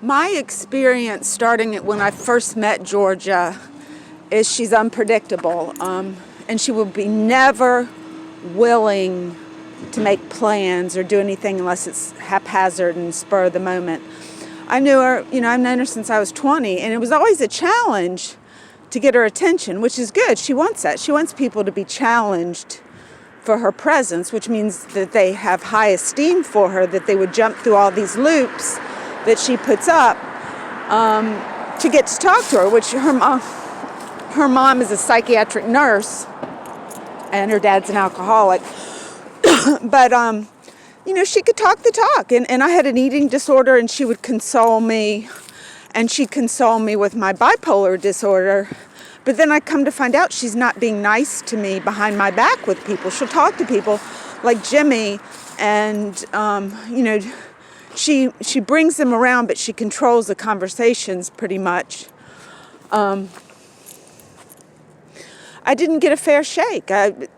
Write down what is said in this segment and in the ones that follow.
My experience starting when I first met Georgia is she's unpredictable, and she will be never willing to make plans or do anything unless it's haphazard and spur of the moment. I knew her, I've known her since I was 20, and it was always a challenge to get her attention, which is good. She wants that. She wants people to be challenged for her presence, which means that they have high esteem for her, that they would jump through all these loops that she puts up to get to talk to her, which her mom is a psychiatric nurse and her dad's an alcoholic. But, she could talk the talk. And I had an eating disorder, and she would console me, and she'd console me with my bipolar disorder. But then I come to find out she's not being nice to me behind my back with people. She'll talk to people like Jimmy, and, she brings them around, but she controls the conversations pretty much. I didn't get a fair shake. A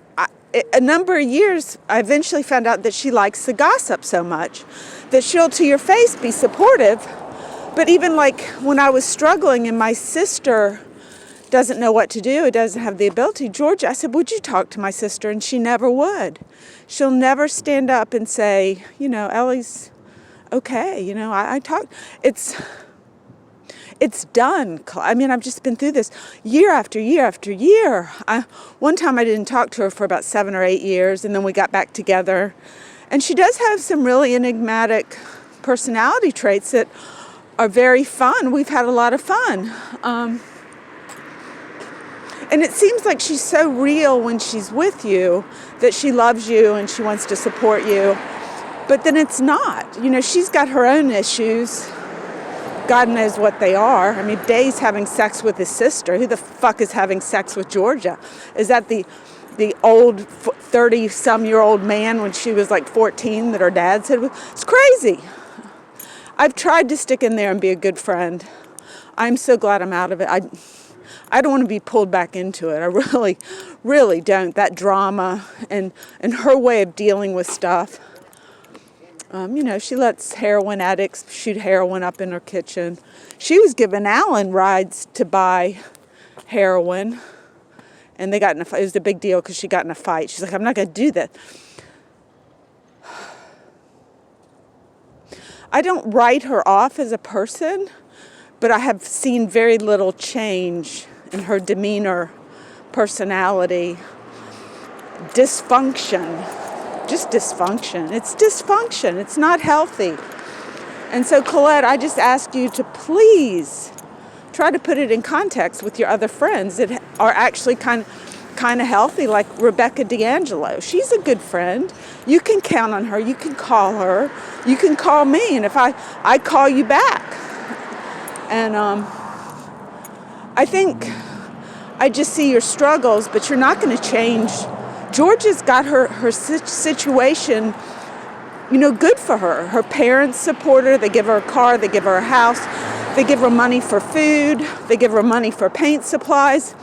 number of years, I eventually found out that she likes the gossip so much that she'll to your face be supportive. But even like when I was struggling and my sister doesn't know what to do, doesn't have the ability, Georgia, I said, would you talk to my sister? And she never would. She'll never stand up and say, Ellie's okay. I talk. It's done. I mean, I've just been through this year after year after year. One time I didn't talk to her for about 7 or 8 years, and then we got back together. And she does have some really enigmatic personality traits that are very fun. We've had a lot of fun. And it seems like she's so real when she's with you, that she loves you and she wants to support you. But then it's not. She's got her own issues. God knows what they are. I mean, Dave's having sex with his sister. Who the fuck is having sex with Georgia? Is that the old 30-some-year-old man when she was like 14 that her dad said? It's crazy. I've tried to stick in there and be a good friend. I'm so glad I'm out of it. I don't want to be pulled back into it. I really, really don't. That drama and her way of dealing with stuff. She lets heroin addicts shoot heroin up in her kitchen. She was giving Alan rides to buy heroin, and they got in a fight. It was a big deal because she got in a fight. She's like, I'm not going to do that. I don't write her off as a person, but I have seen very little change in her demeanor, personality, dysfunction. Just dysfunction. It's dysfunction. It's not healthy. And so, Colette, I just ask you to please try to put it in context with your other friends that are actually kind of healthy, like Rebecca D'Angelo. She's a good friend. You can count on her. You can call her. You can call me. And if I call you back. And I think I just see your struggles, but you're not going to change. Georgia's got her situation, good for her. Her parents support her. They give her a car. They give her a house. They give her money for food. They give her money for paint supplies.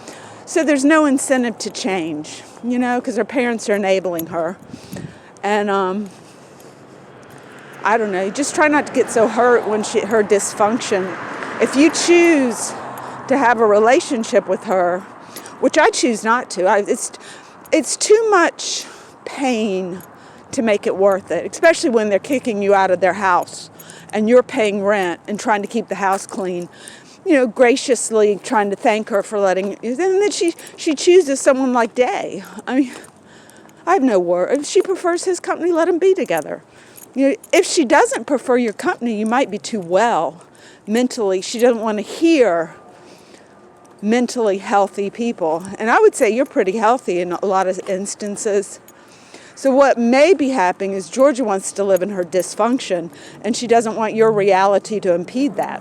So there's no incentive to change, because her parents are enabling her. And I don't know. Just try not to get so hurt when her dysfunction. If you choose to have a relationship with her, which I choose not to, it's too much pain to make it worth it, especially when they're kicking you out of their house and you're paying rent and trying to keep the house clean, graciously trying to thank her for letting you. And then she chooses someone like Day. I mean, I have no word. If she prefers his company, let them be together. If she doesn't prefer your company, you might be too well mentally. She doesn't want to hear mentally healthy people. And I would say you're pretty healthy in a lot of instances. So what may be happening is Georgia wants to live in her dysfunction, and she doesn't want your reality to impede that.